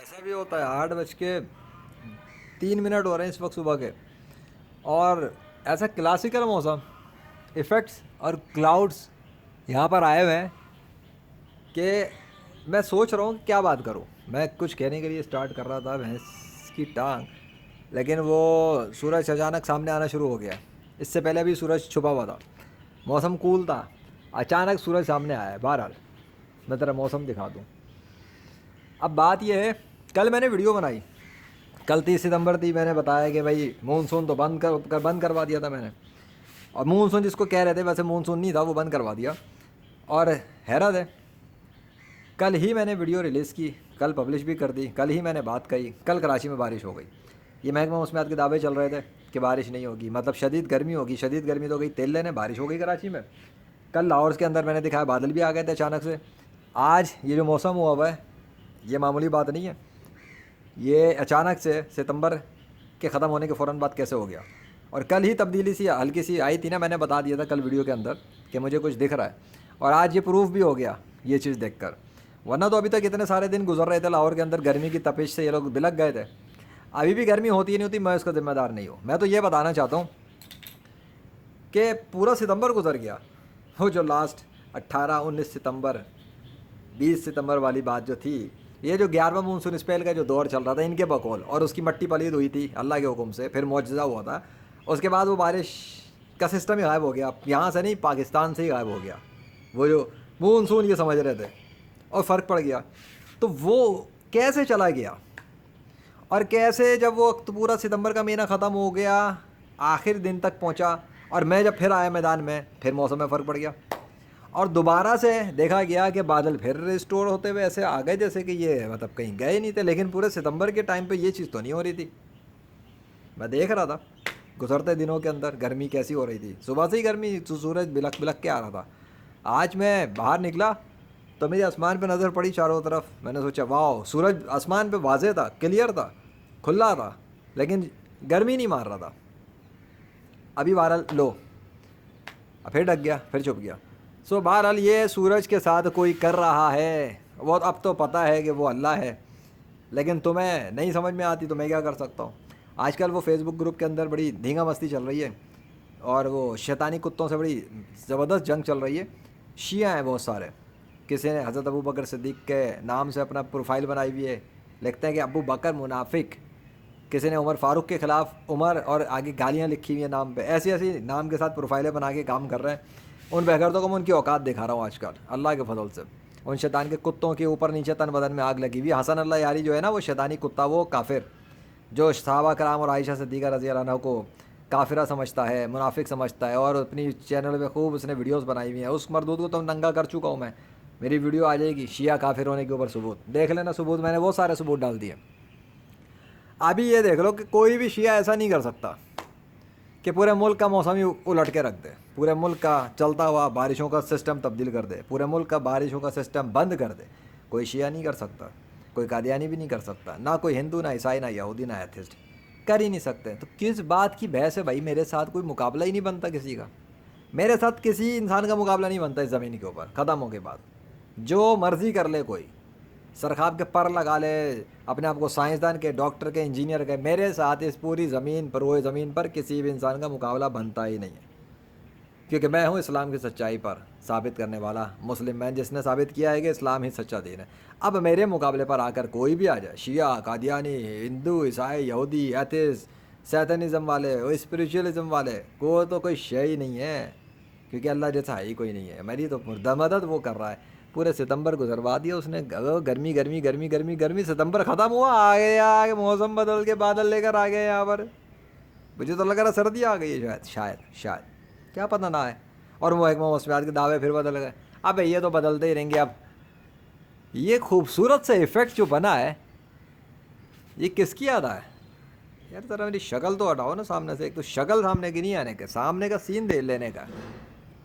ऐसा भी होता है 8:03 हो रहे हैं इस वक्त सुबह के। और ऐसा क्लासिकल मौसम इफ़ेक्ट्स और क्लाउड्स यहाँ पर आए हुए हैं कि मैं सोच रहा हूँ कि क्या बात करूँ। मैं कुछ कहने के लिए स्टार्ट कर रहा था भैंस की टांग, लेकिन वो सूरज अचानक सामने आना शुरू हो गया। इससे पहले भी सूरज छुपा हुआ था, मौसम कूल था, अचानक सूरज सामने आया है। बहरहाल मैं तेरा मौसम दिखा दूँ। अब बात यह है, कल मैंने वीडियो बनाई, कल 30 सितंबर थी। मैंने बताया कि भाई मानसून तो बंद करवा दिया था मैंने। और मानसून जिसको कह रहे थे वैसे मानसून नहीं था, वो बंद करवा दिया। और हैरत है, कल ही मैंने वीडियो रिलीज़ की, कल पब्लिश भी कर दी, कल ही मैंने बात कही। कल कराची में बारिश हो गई। ये महकमा मौसमियात के दावे चल रहे थे कि बारिश नहीं होगी, मतलब शदीद गर्मी होगी। शदीद गर्मी तो गई तेल लेने, बारिश हो गई कराची में। कल लाहौर के अंदर मैंने दिखाया बादल भी आ गए थे अचानक से। आज ये जो मौसम हुआ हुआ है, ये मामूली बात नहीं है। ये अचानक से सितंबर के ख़त्म होने के फ़ौरन बाद कैसे हो गया। और कल ही तब्दीली सी हल्की सी आई थी ना, मैंने बता दिया था कल वीडियो के अंदर कि मुझे कुछ दिख रहा है। और आज ये प्रूफ भी हो गया ये चीज़ देखकर। वरना तो अभी तक इतने सारे दिन गुजर रहे थे लाहौर के अंदर गर्मी की तपिश से, ये लोग बिलक गए थे। अभी भी गर्मी होती नहीं होती, मैं उसका ज़िम्मेदार नहीं हूँ। मैं तो ये बताना चाहता हूँ कि पूरा सितंबर गुजर गया, वो जो लास्ट 18, 19 सितंबर, 20 सितंबर वाली बात जो थी, ये जो 11वां मानसून स्पेल का जो दौर चल रहा था इनके बकौल, और उसकी मट्टी पलीद हुई थी अल्लाह के हुक्म से, फिर मुआजिज़ा हुआ था। उसके बाद वो बारिश का सिस्टम ही गायब हो गया, यहाँ से नहीं पाकिस्तान से ही गायब हो गया। वो जो मानसून ये समझ रहे थे, और फ़र्क पड़ गया। तो वो कैसे चला गया, और कैसे जब वो पूरा सितंबर का महीना ख़त्म हो गया, आखिर दिन तक पहुंचा, और मैं जब फिर आया मैदान में, फिर मौसम में फ़र्क पड़ गया। और दोबारा से देखा गया कि बादल फिर रिस्टोर होते हुए ऐसे आ गए जैसे कि ये मतलब कहीं गए नहीं थे। लेकिन पूरे सितंबर के टाइम पे ये चीज़ तो नहीं हो रही थी। मैं देख रहा था गुजरते दिनों के अंदर गर्मी कैसी हो रही थी, सुबह से ही गर्मी, सूरज बिलक बिलक के आ रहा था। आज मैं बाहर निकला तो मेरी आसमान पे नज़र पड़ी चारों तरफ। मैंने सोचा वाह, सूरज आसमान पे वाज़े था, क्लियर था, खुला था, लेकिन गर्मी नहीं मार रहा था। अभी बहरहाल लो, अब फिर ढक गया, फिर छुप गया। सो बहरहाल ये सूरज के साथ कोई कर रहा है, वो अब तो पता है कि वो अल्लाह है, लेकिन तुम्हें नहीं समझ में आती तो मैं क्या कर सकता हूँ। आजकल वो फेसबुक ग्रुप के अंदर बड़ी धींगा मस्ती चल रही है, और वो शैतानी कुत्तों से बड़ी ज़बरदस्त जंग चल रही है। शिया हैं बहुत सारे, किसी ने हज़रत अबू बकर सिद्दीक़ के नाम से अपना प्रोफाइल बनाई हुई है, लिखते हैं कि अबू बकर मुनाफिक। किसी ने उमर फ़ारूक के ख़िलाफ़ उमर और आगे गालियाँ लिखी हुई हैं नाम पे। ऐसी ऐसी नाम के साथ प्रोफाइलें बना के काम कर रहे हैं। उन बेगरतों को मैं उनकी औकात दिखा रहा हूँ आजकल अल्लाह के फजल से। उन शैतान के कुत्तों के ऊपर नीचे तन बदन में आग लगी हुई। हसन अल्लाह यारी जो है ना, वो शैतानी कुत्ता, वो काफिर, जो सहाबा कराम और आयशा सिद्दीक़ा रज़ी अल्लाह अन्हा को काफिरा समझता है, मुनाफिक समझता है, और अपनी चैनल पे खूब उसने वीडियोस बनाई हुई हैं। उस मरदूद को तो नंगा कर चुका हूँ मैं। मेरी वीडियो आ जाएगी शिया काफिर होने के ऊपर सबूत, देख लेना सबूत, मैंने वो सारे सबूत डाल दिए। अभी ये देख लो कि कोई भी शिया ऐसा नहीं कर सकता कि पूरे मुल्क का मौसम ही उलट के रख दे, पूरे मुल्क का चलता हुआ बारिशों का सिस्टम तब्दील कर दे, पूरे मुल्क का बारिशों का सिस्टम बंद कर दे। कोई शिया नहीं कर सकता, कोई कादियानी भी नहीं कर सकता, ना कोई हिंदू, ना ईसाई, ना यहूदी, ना एथिस्ट, कर ही नहीं सकते। तो किस बात की बहस है भाई, मेरे साथ कोई मुकाबला ही नहीं बनता किसी का। मेरे साथ किसी इंसान का मुकाबला नहीं बनता इस ज़मीन के ऊपर ख़त्म हो के बाद। जो मर्ज़ी कर ले कोई, सरखाब के पर लगा ले, अपने आप को साइंसदान के, डॉक्टर के, इंजीनियर के, मेरे साथ इस पूरी ज़मीन पर, रोए ज़मीन पर किसी भी इंसान का मुकाबला बनता ही नहीं है। क्योंकि मैं हूँ इस्लाम की सच्चाई पर साबित करने वाला मुस्लिम मैन, जिसने साबित किया है कि इस्लाम ही सच्चा दीन है। अब मेरे मुकाबले पर आकर कोई भी आ जाए, शिया, कादियानी, हिंदू, ईसाई, यहूदी, एथिस्ट, सैतनिज़म वाले, वो स्पिरिचुअलिज़म वाले, को तो कोई शय ही नहीं है, क्योंकि अल्लाह जैसा है ही कोई नहीं है। मेरी तो मदद वो कर रहा है। पूरे सितंबर गुजरवा दिया उसने, गर्मी गर्मी गर्मी गर्मी गर्मी। सितंबर ख़त्म हुआ, आ गया आगे मौसम बदल के बादल लेकर आ गए यहाँ पर। मुझे तो लग रहा सर्दी आ गई है शायद शायद शायद, क्या पता ना है। और वो एक मौसमियात के दावे फिर बदल गए। अब ये तो बदलते ही रहेंगे। अब ये खूबसूरत से इफ़ेक्ट जो बना है, ये किसकी याद है यार? ज़रा मेरी शक्ल तो हटाओ ना सामने से। एक तो शक्ल सामने की नहीं आने का, सामने का सीन दे लेने का।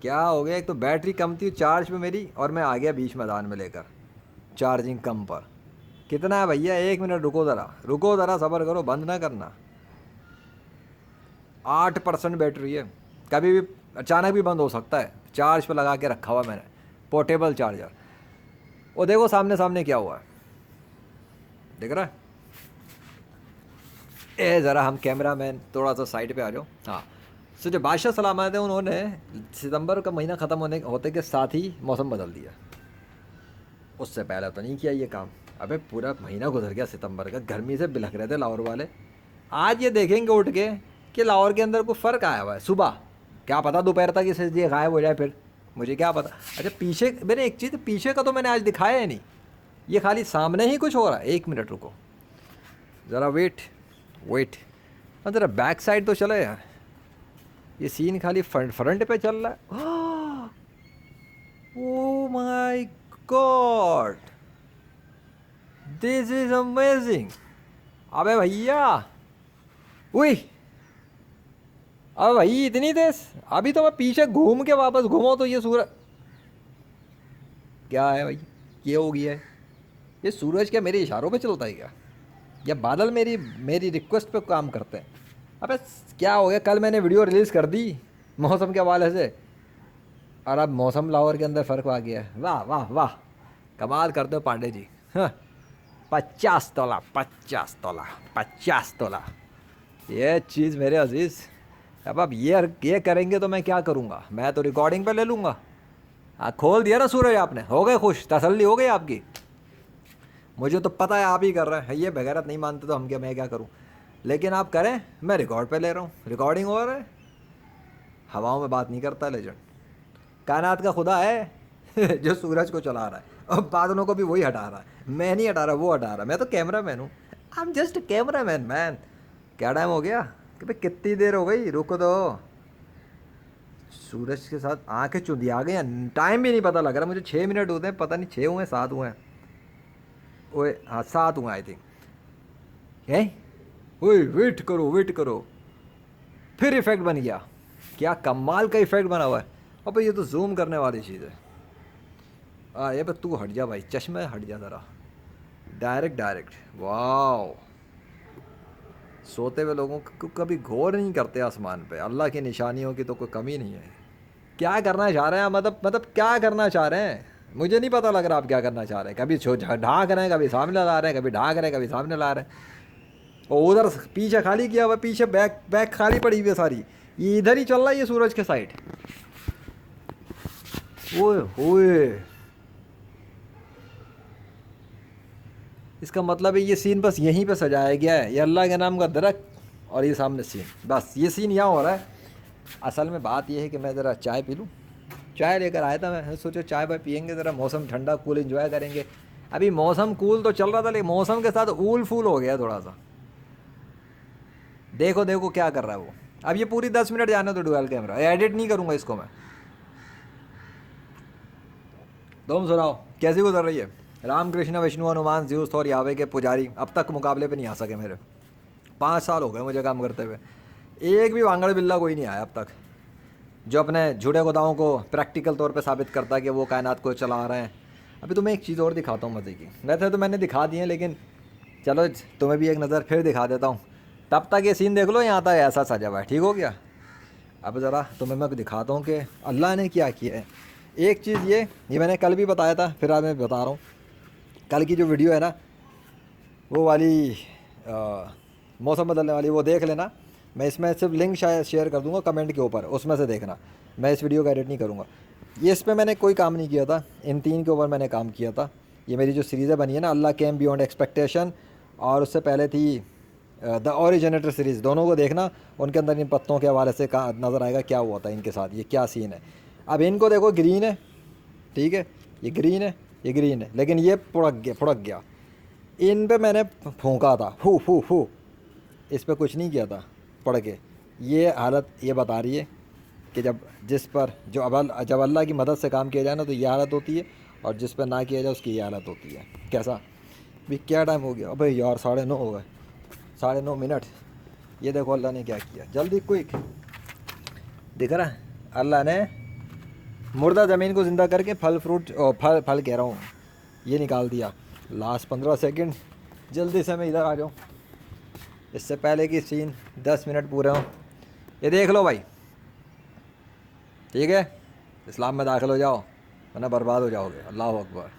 क्या हो गया, एक तो बैटरी कम थी चार्ज पे मेरी, और मैं आ गया बीच मैदान में लेकर चार्जिंग कम पर। कितना है भैया, 1 मिनट रुको ज़रा सब्र करो, बंद ना करना। 8% बैटरी है, कभी भी अचानक भी बंद हो सकता है। चार्ज पे लगा के रखा हुआ मैंने, पोर्टेबल चार्जर। वो देखो सामने सामने क्या हुआ है, दिख रहा है? ए ज़रा हम कैमरा मैन थोड़ा सा साइड पे आ जाओ। हाँ, सो जो बादशाह सलामत है उन्होंने सितंबर का महीना ख़त्म होते के साथ ही मौसम बदल दिया। उससे पहले तो नहीं किया ये काम। अबे पूरा महीना गुजर गया सितंबर का, गर्मी से बिलख रहे थे लाहौर वाले। आज ये देखेंगे उठ के कि लाहौर के अंदर कोई फ़र्क आया हुआ है। सुबह क्या पता दोपहर तक इसे ये गायब हो जाए, फिर मुझे क्या पता। अच्छा पीछे मैंने एक चीज़, पीछे का तो मैंने आज दिखाया ही नहीं, ये खाली सामने ही कुछ हो रहा है। 1 मिनट रुको ज़रा, वेट ज़रा बैक साइड तो चले यार। ये सीन खाली फ्रंट पे चल रहा है। Oh my God, this is amazing. अबे भैया, उई, अबे भाई इतनी तेज। अभी तो मैं पीछे घूम के वापस घूमा तो ये सूरज क्या है भाई, ये हो गया है। ये सूरज क्या मेरे इशारों पे चलता है क्या, या बादल मेरी रिक्वेस्ट पे काम करते हैं? अबे क्या हो गया, कल मैंने वीडियो रिलीज़ कर दी मौसम के हवाले से, और अब मौसम लाहौर के अंदर फ़र्क आ गया है। वाह वाह वाह, कमाल करते हो पांडे जी। हाँ, 50 तोला 50 तोला 50 तोला, ये चीज़ मेरे अजीज़। अब ये करेंगे तो मैं क्या करूँगा, मैं तो रिकॉर्डिंग पे ले लूँगा। हाँ, खोल दिया ना सूरज आपने, हो गए खुश, तसल्ली हो गई आपकी। मुझे तो पता है आप ही कर रहे हैं, ये बगैरत नहीं मानते तो मैं क्या करूँ, लेकिन आप करें, मैं रिकॉर्ड पे ले रहा हूँ, रिकॉर्डिंग हो रहा है। हवाओं में बात नहीं करता लेजेंड, कायनात का खुदा है जो सूरज को चला रहा है और बादलों को भी वही हटा रहा है। मैं नहीं हटा रहा, वो हटा रहा है। मैं तो कैमरा मैन हूँ, I am just camera man. क्या टाइम हो गया कि भाई, कितनी देर हो गई, रुको दो। सूरज के साथ आंखें चुंधिया गई, टाइम भी नहीं पता लग रहा मुझे। 6 मिनट होते हैं, पता नहीं 6 हुए 7 हुए हैं। ओए हाँ 7 हुए आई थिंक। है ओए, वेट करो, फिर इफेक्ट बन गया। क्या कमाल का इफेक्ट बना हुआ है। और भाई ये तो जूम करने वाली चीज़ है। ये पर तू हट जा भाई, चश्मे हट जा ज़रा। डायरेक्ट वाह। सोते हुए लोगों को कभी गौर नहीं करते आसमान पे, अल्लाह की निशानियों की तो कोई कमी नहीं है। क्या करना चाह रहे हैं, मतलब क्या करना चाह रहे हैं, मुझे नहीं पता लग रहा आप क्या करना चाह रहे हैं। कभी ढाक रहे हैं, कभी सामने ला रहे हैं, कभी ढाक रहे हैं, कभी सामने ला रहे हैं। और उधर पीछे खाली किया हुआ, पीछे बैक खाली पड़ी हुई है सारी, ये इधर ही चल रहा है ये सूरज के साइड। ओए होए, इसका मतलब है ये सीन बस यहीं पे सजाया गया है, ये अल्लाह के नाम का दरख्त और ये सामने सीन, बस ये सीन यहाँ हो रहा है। असल में बात ये है कि मैं ज़रा चाय पी लूँ, चाय लेकर आया था मैं, सोचो चाय भाई पियेंगे, ज़रा मौसम ठंडा कूल एंजॉय करेंगे। अभी मौसम कूल तो चल रहा था, लेकिन मौसम के साथ ऊल फूल हो गया थोड़ा सा। देखो क्या कर रहा है वो। अब ये पूरी 10 मिनट जाने तो डुअल कैमरा, एडिट नहीं करूँगा इसको मैं। तुम सुनाओ कैसी गुजर रही है। रामकृष्ण विष्णु हनुमान ज़्यूस और यावे के पुजारी अब तक मुकाबले पे नहीं आ सके मेरे। 5 साल हो गए मुझे काम करते हुए, एक भी वांगड़ बिल्ला कोई नहीं आया अब तक जो अपने झूठे खुदाओं को प्रैक्टिकल तौर पे साबित करता है कि वो कायनात को चला रहे हैं। अभी तुम्हें एक चीज़ और दिखाता हूँ मज़े की, वैसे तो मैंने दिखा दी है, लेकिन चलो तुम्हें भी एक नज़र फिर दिखा देता हूँ। तब तक ये सीन देख लो, यहाँ तक ऐसा सजा हुआ है, ठीक हो गया। अब ज़रा तुम्हें मैं दिखाता हूँ कि अल्लाह ने क्या किया है। एक चीज़ ये मैंने कल भी बताया था, फिर आज मैं बता रहा हूँ। कल की जो वीडियो है ना, वो वाली मौसम बदलने वाली, वो देख लेना। मैं इसमें सिर्फ लिंक शायद शेयर कर दूंगा कमेंट के ऊपर, उसमें से देखना। मैं इस वीडियो का एडिट नहीं करूँगा। ये इस पर मैंने कोई काम नहीं किया था, इन 3 के ऊपर मैंने काम किया था। ये मेरी जो सीरीज़ें बनी है ना, अल्लाह केम बियॉन्ड एक्सपेक्टेशन, और उससे पहले थी द ओरिजिनेटर सीरीज़, दोनों को देखना। उनके अंदर इन पत्तों के हवाले से नज़र आएगा क्या हुआ था इनके साथ, ये क्या सीन है। अब इनको देखो, ग्रीन है, ठीक है, ये ग्रीन है, ये ग्रीन है, लेकिन ये फुड़क गया। इन पे मैंने फूंका था, फू इस पे कुछ नहीं किया था पड़ के। ये हालत ये बता रही है कि जब अल्लाह की मदद से काम किया जाए ना तो ये हालत होती है, और जिस पर ना किया जाए उसकी ये हालत होती है। कैसा भी, क्या टाइम हो गया, अबे यार 9:30 हो गए, 9:30 मिनट। ये देखो अल्लाह ने क्या किया, जल्दी क्विक। दिख रहा है, अल्लाह ने मुर्दा ज़मीन को ज़िंदा करके फल कह रहा हूँ, ये निकाल दिया। लास्ट 15 सेकंड, जल्दी से मैं इधर आ जाऊँ इससे पहले कि सीन 10 मिनट पूरे हों। ये देख लो भाई, ठीक है, इस्लाम में दाखिल हो जाओ वरना बर्बाद हो जाओगे। अल्लाह अकबर।